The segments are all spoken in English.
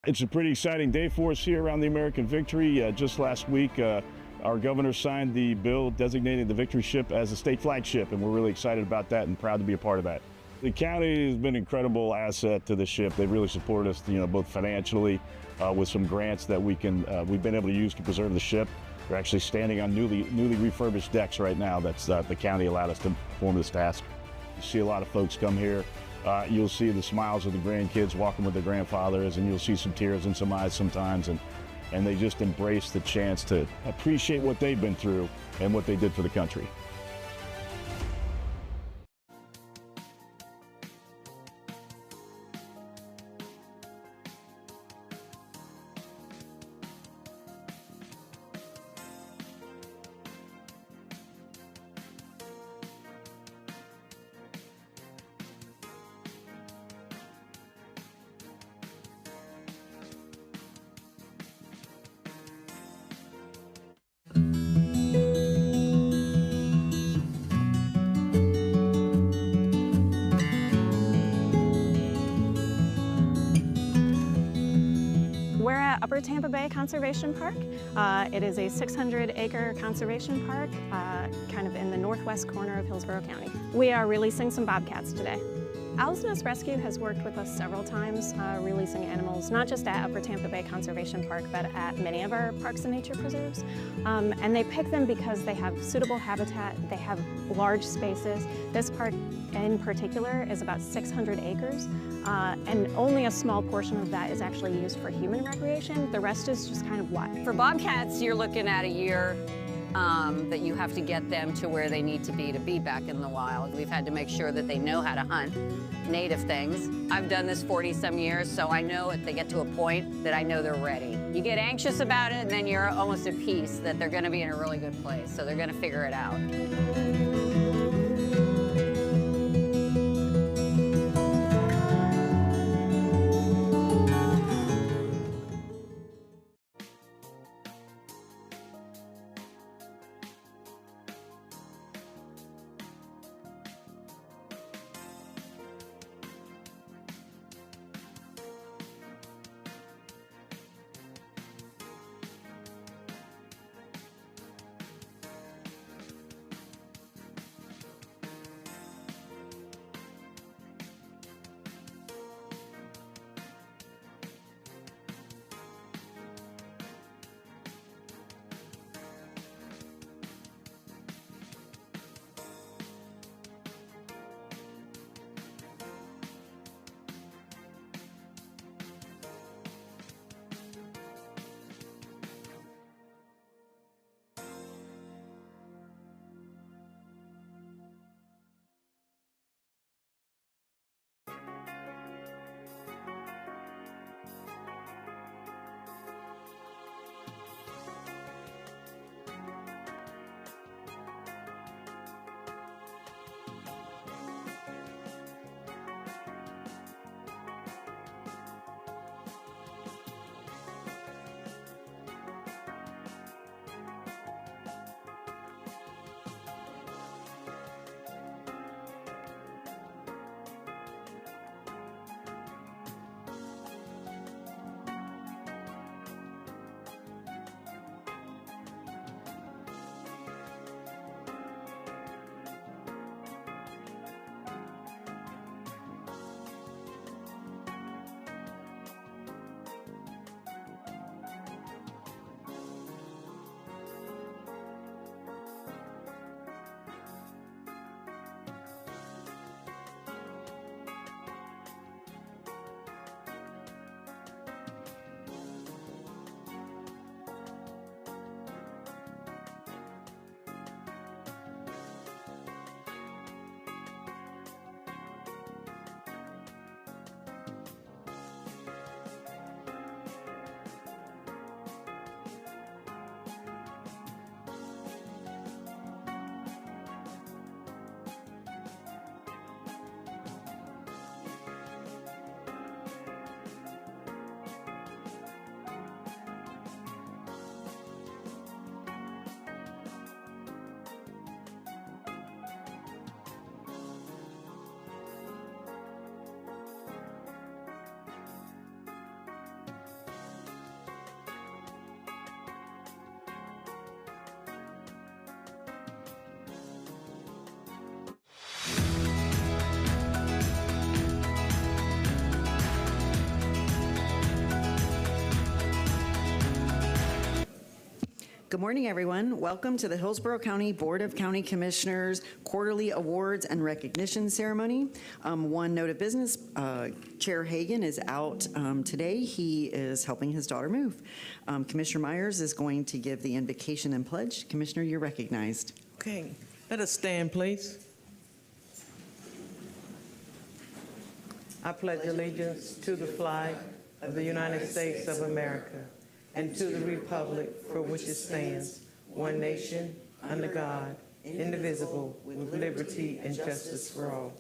It's a pretty exciting day for us here around the American Victory. Just last week, our governor signed the bill designating the Victory ship as a state flagship, and we're really excited about that and proud to be a part of that. The county has been an incredible asset to the ship. They've really supported us, both financially with some grants that we've been able to use to preserve the ship. We're actually standing on newly refurbished decks right now. That's the county allowed us to perform this task. You see a lot of folks come here. You'll see the smiles of the grandkids walking with their grandfathers, and you'll see some tears in some eyes sometimes, and they just embrace the chance to appreciate what they've been through and what they did for the country. We're at Upper Tampa Bay Conservation Park. It is a 600-acre conservation park, kind of in the northwest corner of Hillsborough County. We are releasing some bobcats today. Owl's Nest Rescue has worked with us several times releasing animals, not just at Upper Tampa Bay Conservation Park, but at many of our parks and nature preserves. And they pick them because they have suitable habitat, they have large spaces. This park in particular is about 600 acres, and only a small portion of that is actually used for human recreation. The rest is just kind of wild. For bobcats, you're looking at a year that you have to get them to where they need to be back in the wild. We've had to make sure that they know how to hunt native things. I've done this 40-some years, so I know if they get to a point that I know they're ready. You get anxious about it, and then you're almost at peace that they're gonna be in a really good place, so they're gonna figure it out. Good morning, everyone. Welcome to the Hillsborough County Board of County Commissioners Quarterly Awards and Recognition Ceremony. One note of business, Chair Hagan is out today. He is helping his daughter move. Commissioner Myers is going to give the invocation and pledge. Commissioner, you're recognized. Okay, let us stand, please. I pledge allegiance to the flag of the United States of America and to the republic for which it stands, one nation, under God, indivisible, with liberty and justice for all.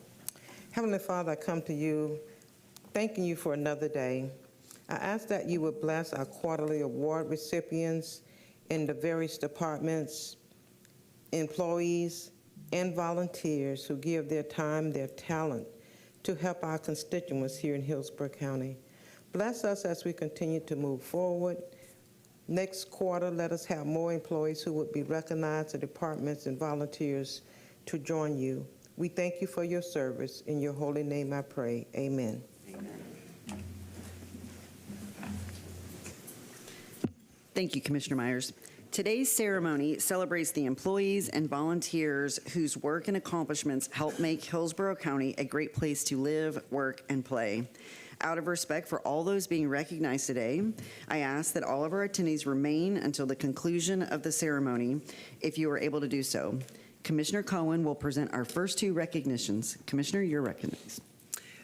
Heavenly Father, I come to you thanking you for another day. I ask that you would bless our quarterly award recipients in the various departments, employees, and volunteers who give their time, their talent to help our constituents here in Hillsborough County. Bless us as we continue to move forward. Next quarter, let us have more employees who would be recognized, the departments and volunteers to join you. We thank you for your service. In your holy name I pray. Amen. Amen. Thank you, Commissioner Myers. Today's ceremony celebrates the employees and volunteers whose work and accomplishments help make Hillsborough County a great place to live, work, and play. Out of respect for all those being recognized today, I ask that all of our attendees remain until the conclusion of the ceremony, if you are able to do so. Commissioner Cohen will present our first two recognitions. Commissioner, you're recognized.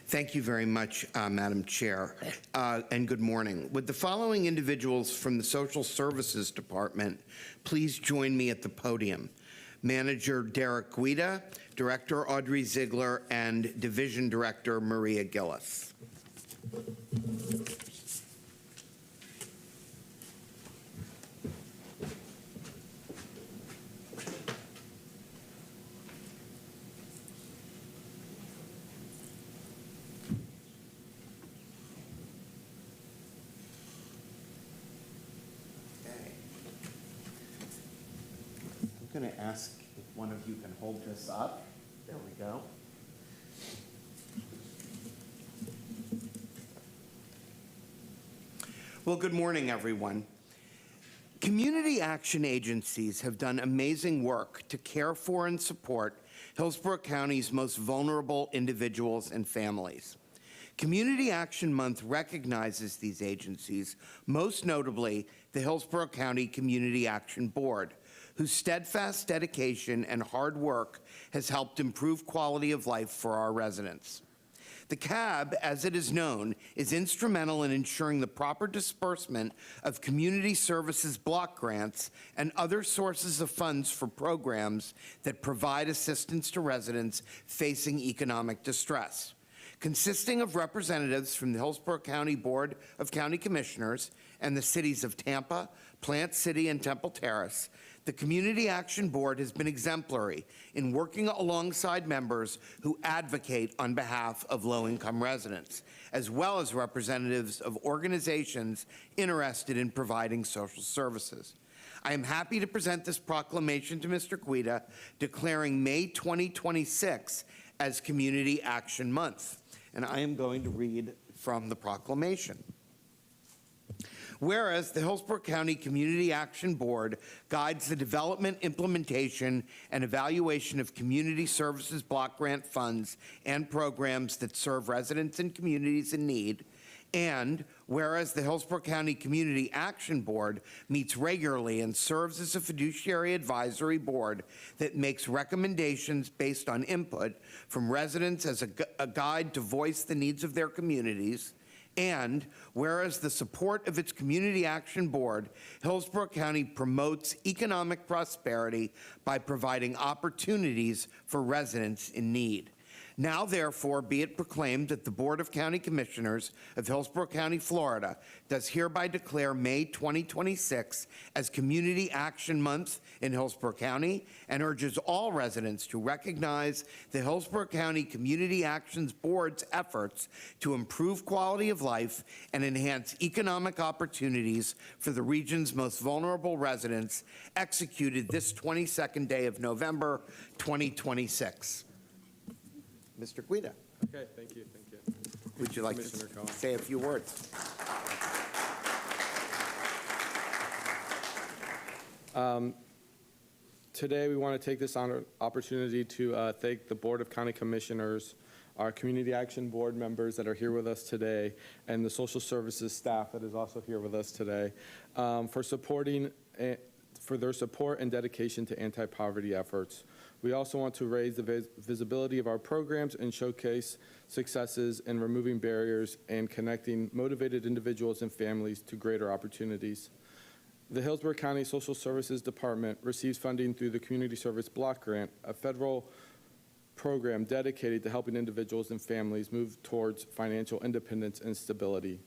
Thank you very much, Madam Chair, and good morning. Would the following individuals from the Social Services Department please join me at the podium? Manager Derek Guida, Director Audrey Ziegler, and Division Director Maria Gillis. I'm going to ask if one of you can hold this up. There we go. Well, good morning, everyone. Community action agencies have done amazing work to care for and support Hillsborough County's most vulnerable individuals and families. Community Action Month recognizes these agencies, most notably the Hillsborough County Community Action Board, whose steadfast dedication and hard work has helped improve quality of life for our residents. The CAB, as it is known, is instrumental in ensuring the proper disbursement of community services block grants and other sources of funds for programs that provide assistance to residents facing economic distress. Consisting of representatives from the Hillsborough County Board of County Commissioners and the cities of Tampa, Plant City, and Temple Terrace, the Community Action Board has been exemplary in working alongside members who advocate on behalf of low-income residents, as well as representatives of organizations interested in providing social services. I am happy to present this proclamation to Mr. Guida, declaring May 2026 as Community Action Month. And I am going to read from the proclamation. Whereas the Hillsborough County Community Action Board guides the development, implementation, and evaluation of community services block grant funds and programs that serve residents and communities in need, and whereas the Hillsborough County Community Action Board meets regularly and serves as a fiduciary advisory board that makes recommendations based on input from residents as a guide to voice the needs of their communities, and whereas the support of its Community Action Board, Hillsborough County promotes economic prosperity by providing opportunities for residents in need. Now, therefore, be it proclaimed that the Board of County Commissioners of Hillsborough County, Florida, does hereby declare May 2026 as Community Action Month in Hillsborough County and urges all residents to recognize the Hillsborough County Community Actions Board's efforts to improve quality of life and enhance economic opportunities for the region's most vulnerable residents, executed this 22nd day of November, 2026. Mr. Guida. Okay, thank you. Would you like to say a few words? Today, we want to take this opportunity to thank the Board of County Commissioners, our Community Action Board members that are here with us today, and the social services staff that is also here with us today for their support and dedication to anti-poverty efforts. We also want to raise the visibility of our programs and showcase successes in removing barriers and connecting motivated individuals and families to greater opportunities. The Hillsborough County Social Services Department receives funding through the Community Service Block Grant, a federal program dedicated to helping individuals and families move towards financial independence and stability.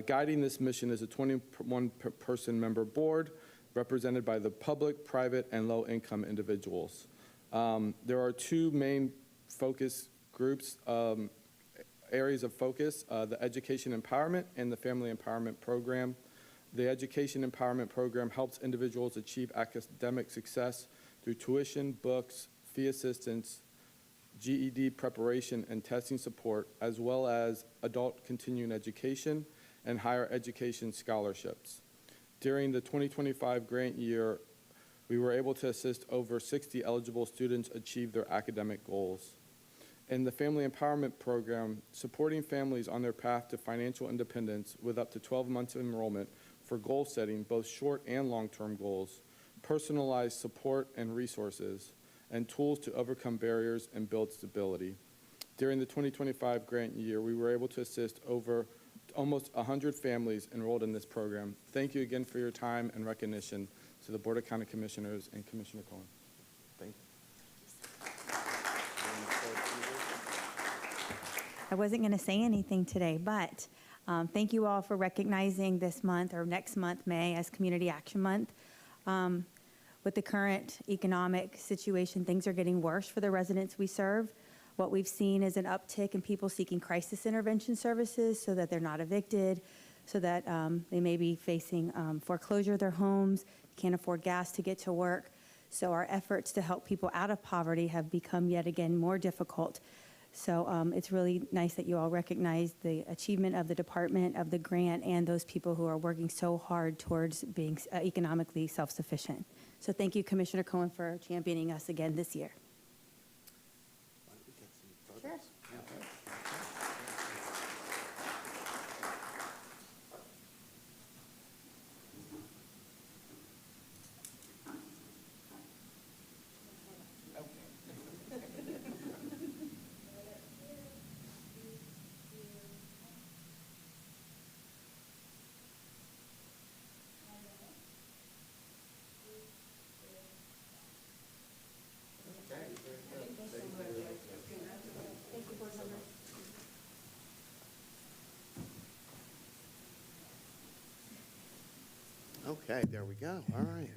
Guiding this mission is a 21-person member board represented by the public, private, and low-income individuals. There are two main focus groups, areas of focus, the Education Empowerment and the Family Empowerment Program. The Education Empowerment Program helps individuals achieve academic success through tuition, books, fee assistance, GED preparation and testing support, as well as adult continuing education and higher education scholarships. During the 2025 grant year, we were able to assist over 60 eligible students achieve their academic goals. In the Family Empowerment Program, supporting families on their path to financial independence with up to 12 months of enrollment for goal setting, both short and long-term goals, personalized support and resources, and tools to overcome barriers and build stability. During the 2025 grant year, we were able to assist over almost 100 families enrolled in this program. Thank you again for your time and recognition to the Board of County Commissioners and Commissioner Cohen. Thank you. I wasn't going to say anything today, but thank you all for recognizing this month or next month, May, as Community Action Month. With the current economic situation, things are getting worse for the residents we serve. What we've seen is an uptick in people seeking crisis intervention services so that they're not evicted, so that they may be facing foreclosure of their homes, can't afford gas to get to work. So our efforts to help people out of poverty have become yet again more difficult. So it's really nice that you all recognize the achievement of the department, of the grant, and those people who are working so hard towards being economically self-sufficient. So thank you, Commissioner Cohen, for championing us again this year. Sure. Okay, there we go. All right.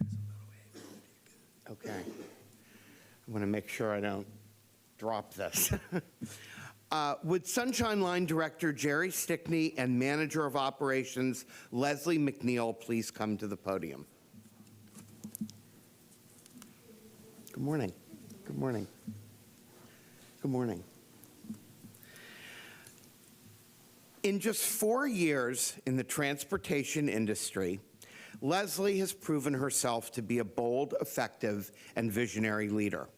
Okay. I'm going to make sure I don't drop this. Would Sunshine Line Director Jerry Stickney and Manager of Operations Leslie McNeil please come to the podium? Good morning. Good morning. Good morning. In just 4 years in the transportation industry, Leslie has proven herself to be a bold, effective, and visionary leader.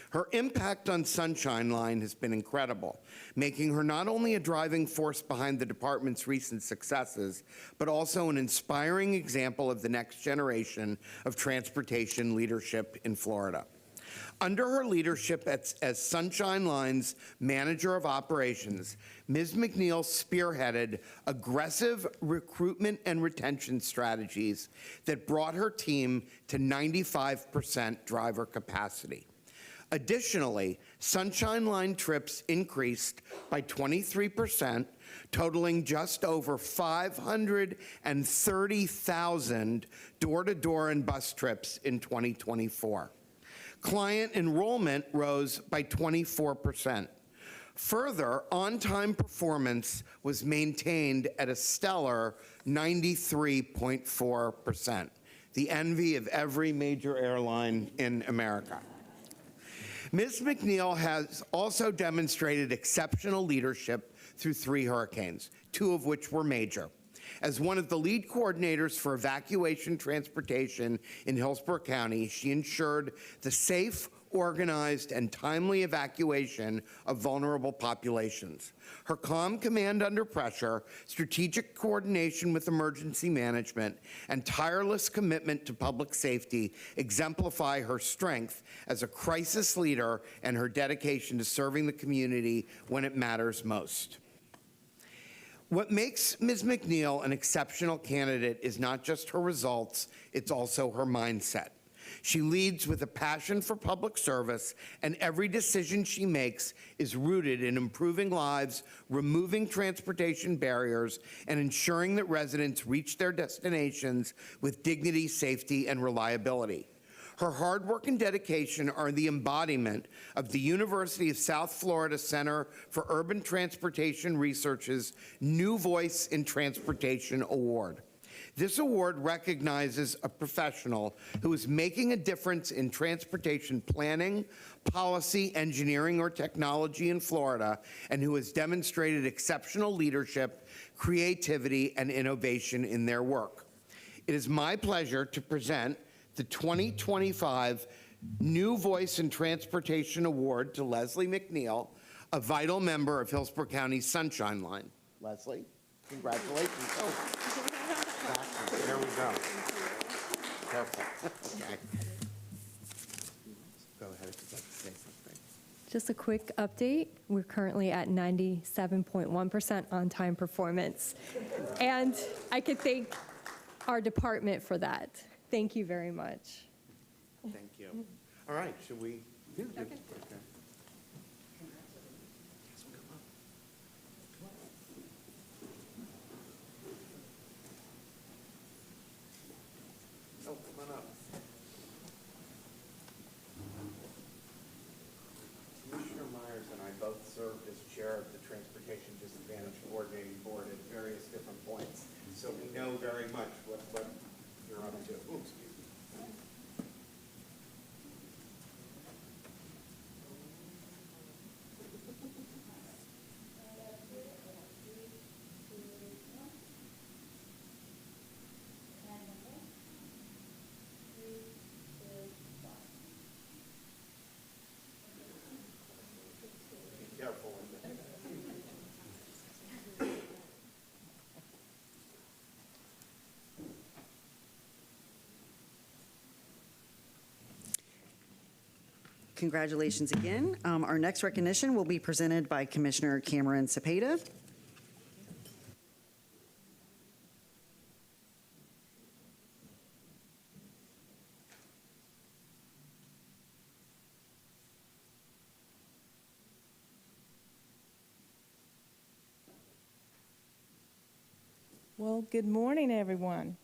Her impact on Sunshine Line has been incredible, making her not only a driving force behind the department's recent successes, but also an inspiring example of the next generation of transportation leadership in Florida. Under her leadership as Sunshine Line's Manager of Operations, Ms. McNeil spearheaded aggressive recruitment and retention strategies that brought her team to 95% driver capacity. Additionally, Sunshine Line trips increased by 23%, totaling just over 530,000 door-to-door and bus trips in 2024. Client enrollment rose by 24%. Further, on-time performance was maintained at a stellar 93.4%, the envy of every major airline in America. Ms. McNeil has also demonstrated exceptional leadership through 3 hurricanes, 2 of which were major, As one of the lead coordinators for evacuation transportation in Hillsborough County, she ensured the safe, organized, and timely evacuation of vulnerable populations. Her calm command under pressure, strategic coordination with emergency management, and tireless commitment to public safety exemplify her strength as a crisis leader and her dedication to serving the community when it matters most. What makes Ms. McNeil an exceptional candidate is not just her results, it's also her mindset. She leads with a passion for public service, and every decision she makes is rooted in improving lives, removing transportation barriers, and ensuring that residents reach their destinations with dignity, safety, and reliability. Her hard work and dedication are the embodiment of the University of South Florida Center for Urban Transportation Research's New Voice in Transportation Award. This award recognizes a professional who is making a difference in transportation planning, policy, engineering, or technology in Florida, and who has demonstrated exceptional leadership, creativity, and innovation in their work. It is my pleasure to present the 2025 New Voice in Transportation Award to Leslie McNeil, a vital member of Hillsborough County's Sunshine Line. Leslie, congratulations. Oh, there we go. Careful. Okay. Go ahead if you'd like to say something. Just a quick update. We're currently at 97.1% on-time performance. And I could thank our department for that. Thank you very much. Thank you. All right, should we? Yeah, okay. Oh, come on up. Commissioner Myers and I both served as chair of the Transportation Disadvantage Coordinating Board at various different points, so we know very much what you're up to. Ooh, excuse me. Be careful. Congratulations again. Our next recognition will be presented by Commissioner Cameron Cepeda. Well, good morning, everyone.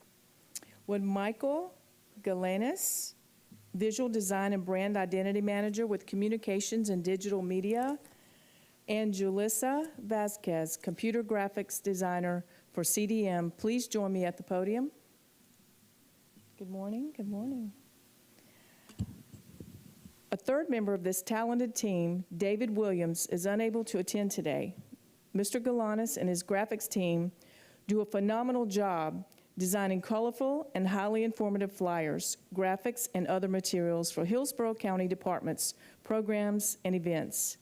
Would Michael Galanis, Visual Design and Brand Identity Manager with Communications and Digital Media, and Julissa Vasquez, Computer Graphics Designer for CDM, please join me at the podium. Good morning, good morning. A third member of this talented team, David Williams, is unable to attend today. Mr. Galanis and his graphics team do a phenomenal job designing colorful and highly informative flyers, graphics, and other materials for Hillsborough County departments, programs, and events.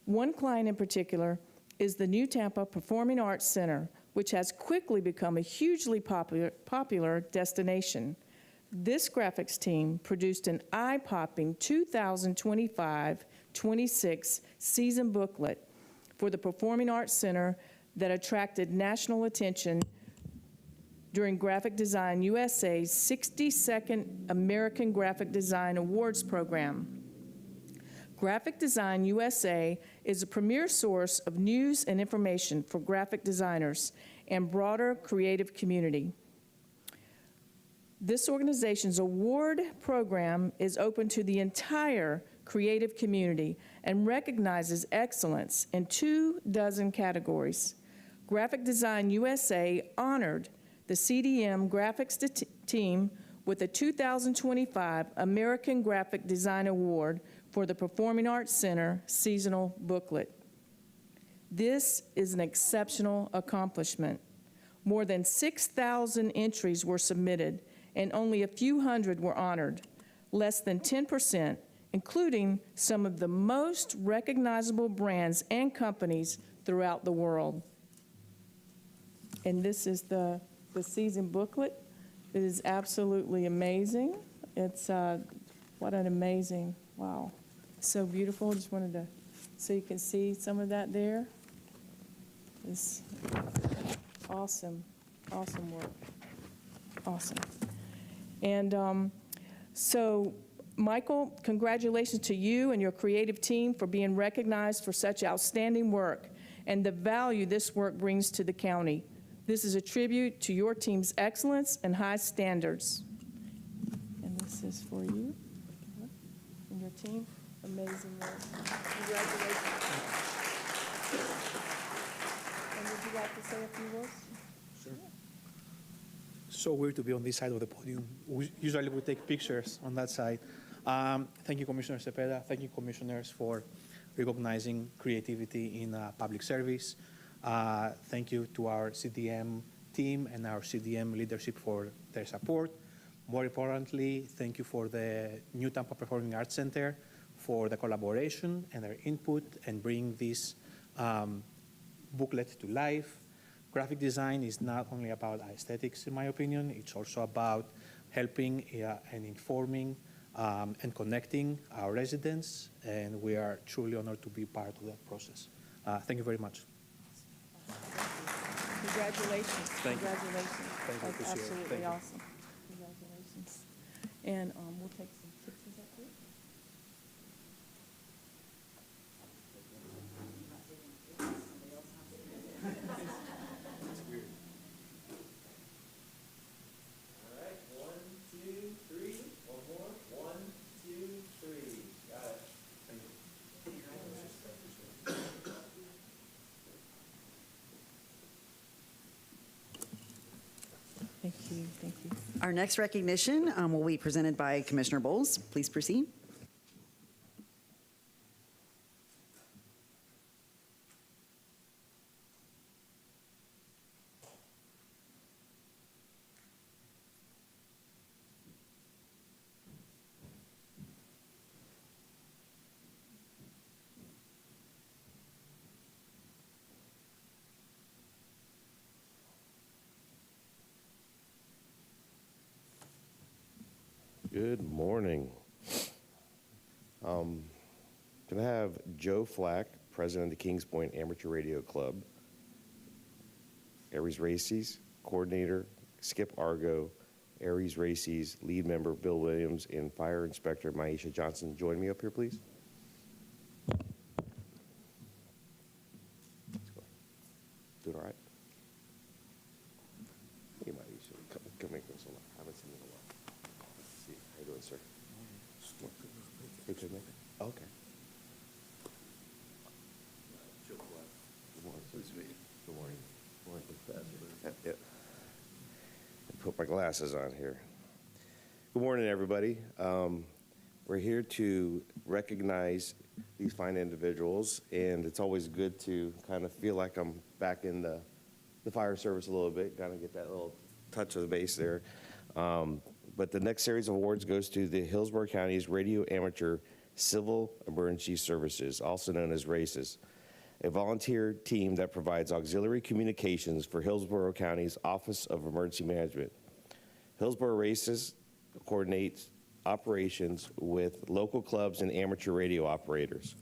One client in particular is the New Tampa Performing Arts Center, which has quickly become a hugely popular destination. This graphics team produced an eye-popping 2025-26 season booklet for the Performing Arts Center that attracted national attention during Graphic Design USA's 62nd American Graphic Design Awards program. Graphic Design USA is a premier source of news and information for graphic designers and broader creative community. This organization's award program is open to the entire creative community and recognizes excellence in 24 categories. Graphic Design USA honored the CDM graphics team with a 2025 American Graphic Design Award for the Performing Arts Center seasonal booklet. This is an exceptional accomplishment. More than 6,000 entries were submitted, and only a few hundred were honored, less than 10%, including some of the most recognizable brands and companies throughout the world. And this is the season booklet. It is absolutely amazing. It's, what an amazing, wow. So beautiful. Just wanted to, so you can see some of that there. It's awesome, awesome work. Awesome. And so, Michael, congratulations to you and your creative team for being recognized for such outstanding work and the value this work brings to the county. This is a tribute to your team's excellence and high standards. And this is for you and your team. Amazing work. Congratulations. And would you like to say a few words? Sure. So weird to be on this side of the podium. Usually we take pictures on that side. Thank you, Commissioner Cepeda. Thank you, commissioners, for recognizing creativity in public service. Thank you to our CDM team and our CDM leadership for their support. More importantly, thank you for the New Tampa Performing Arts Center for the collaboration and their input and bring this booklet to life. Graphic design is not only about aesthetics, in my opinion, it's also about helping and informing and connecting our residents, and we are truly honored to be part of that process. Thank you very much. Congratulations. Thank you. Congratulations. Thank you. That's Appreciate it. absolutely Thank you. awesome. Congratulations. And we'll take some pictures up here. Thank you, thank you. Our next recognition will be presented by Commissioner Bowles. Please proceed. Good morning. Can I have Joe Flack, President of the Kings Point Amateur Radio Club, Aries Races, Coordinator Skip Argo, Aries Races, Lead Member Bill Williams, and Fire Inspector Maisha Johnson join me up here, please? Doing all right? Hey, Maisha, come make this a lot. I haven't seen you in a while. How you doing, sir? You okay, man? Okay. Good morning. Good morning. Yep. Put my glasses on here. Good morning, everybody. We're here to recognize these fine individuals, and it's always good to kind of feel like I'm back in the fire service a little bit, kind of get that little touch of the base there. But the next series of awards goes to the Hillsborough County's Radio Amateur Civil Emergency Services, also known as RACES, a volunteer team that provides auxiliary communications for Hillsborough County's Office of Emergency Management. Hillsborough RACES coordinates operations with local clubs and amateur radio operators.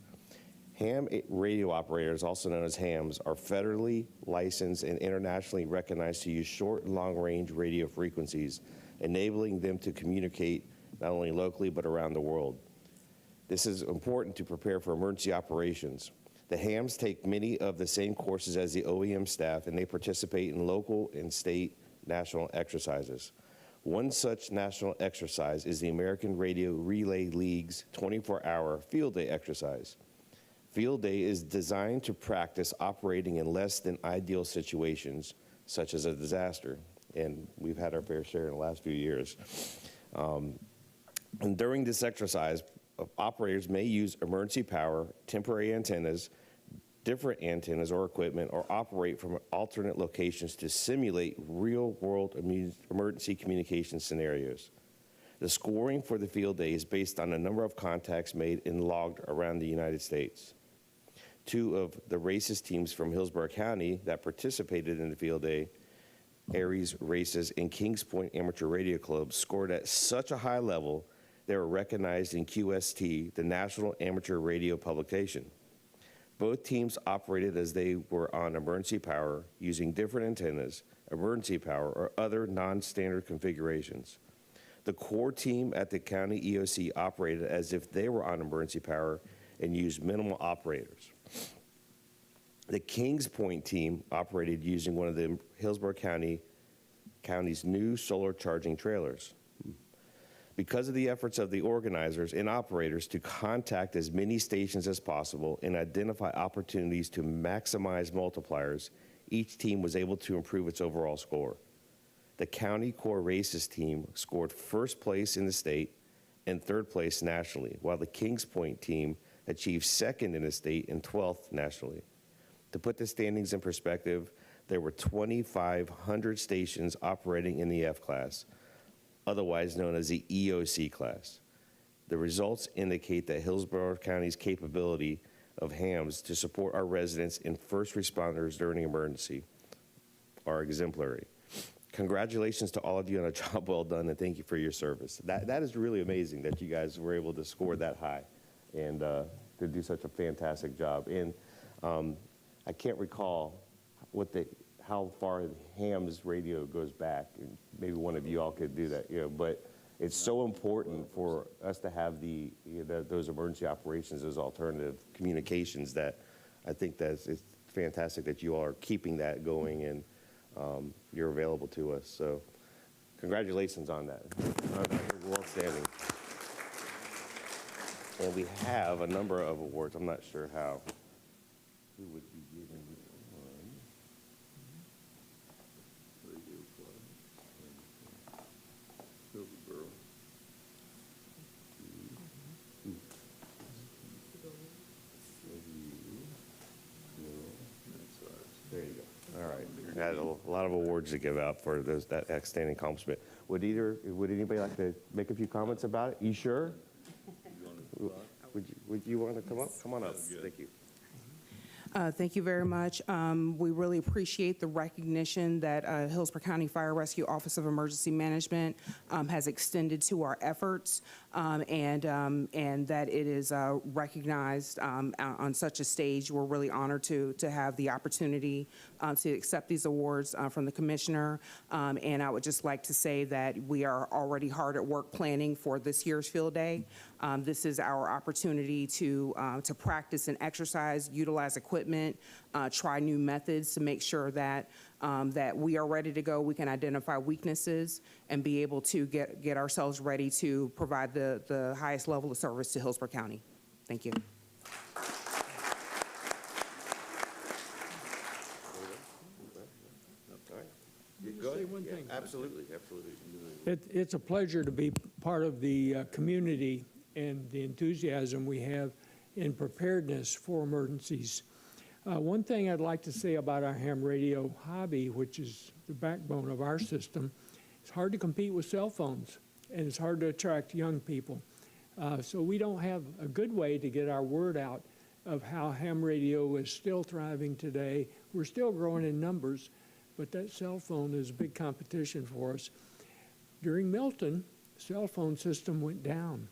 Ham radio operators, also known as hams, are federally licensed and internationally recognized to use short and long-range radio frequencies, enabling them to communicate not only locally but around the world. This is important to prepare for emergency operations. The hams take many of the same courses as the OEM staff, and they participate in local and state national exercises. One such national exercise is the American Radio Relay League's 24-hour Field Day exercise. Field Day is designed to practice operating in less than ideal situations, such as a disaster, and we've had our fair share in the last few years. And during this exercise, operators may use emergency power, temporary antennas, different antennas or equipment or operate from alternate locations to simulate real-world emergency communication scenarios. The scoring for the field day is based on the number of contacts made and logged around the United States. 2 of the racist teams from Hillsborough County that participated in the field day, Aries Races and Kings Point Amateur Radio Club, scored at such a high level they were recognized in QST, the National Amateur Radio publication. Both teams operated as they were on emergency power using different antennas, emergency power, or other non-standard configurations. The core team at the county EOC operated as if they were on emergency power and used minimal operators. The Kings Point team operated using one of the Hillsborough County's new solar charging trailers. Because of the efforts of the organizers and operators to contact as many stations as possible and identify opportunities to maximize multipliers, each team was able to improve its overall score. The County Core Races team scored first place in the state and third place nationally, while the Kings Point team achieved second in the state and 12th nationally. To put the standings in perspective, there were 2,500 stations operating in the F class, otherwise known as the EOC class. The results indicate that Hillsborough County's capability of hams to support our residents and first responders during an emergency are exemplary. Congratulations to all of you on a job well done, and thank you for your service. That is really amazing that you guys were able to score that high and to do such a fantastic job. And I can't recall how far Ham's radio goes back. Maybe one of you all could do that, but it's so important for us to have those emergency operations, those alternative communications, that I think that it's fantastic that you all are keeping that going and you're available to us. So congratulations on that. Well standing. And we have a number of awards. I'm not sure who would be giving one. Hillsborough. There you go. All right. I had a lot of awards to give out for that outstanding accomplishment. Would anybody like to make a few comments about it? You sure? Would you want to come up? Come on up. Thank you. Thank you very much. We really appreciate the recognition that Hillsborough County Fire Rescue Office of Emergency Management has extended to our efforts, and that it is recognized on such a stage. We're really honored to have the opportunity to accept these awards from the commissioner. And I would just like to say that we are already hard at work planning for this year's field day. This is our opportunity to practice and exercise, utilize equipment, try new methods to make sure that we are ready to go. We can identify weaknesses and be able to get ourselves ready to provide the highest level of service to Hillsborough County. Thank you. Say one thing. Absolutely. It's a pleasure to be part of the community and the enthusiasm we have in preparedness for emergencies. One thing I'd like to say about our ham radio hobby, which is the backbone of our system, it's hard to compete with cell phones, and it's hard to attract young people. So we don't have a good way to get our word out of how ham radio is still thriving today. We're still growing in numbers, but that cell phone is a big competition for us. During Milton, the cell phone system went down.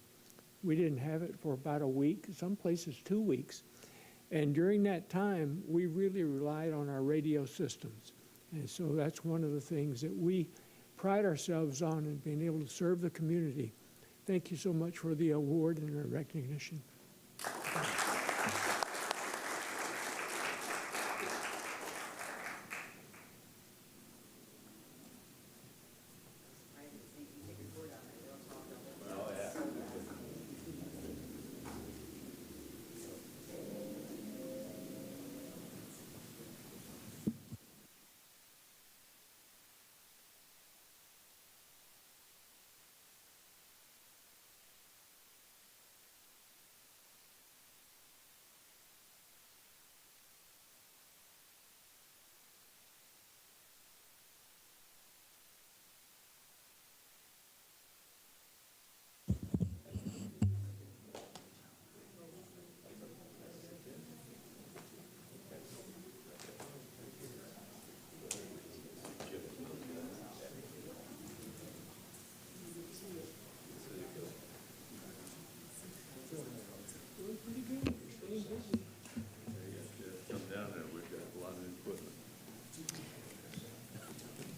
We didn't have it for about a week, some places 2 weeks. And during that time, we really relied on our radio systems. And so that's one of the things that we pride ourselves on, in being able to serve the community. Thank you so much for the award and the recognition.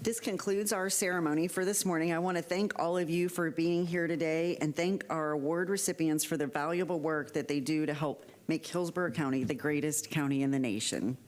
This concludes our ceremony for this morning. I want to thank all of you for being here today and thank our award recipients for the valuable work that they do to help make Hillsborough County the greatest county in the nation.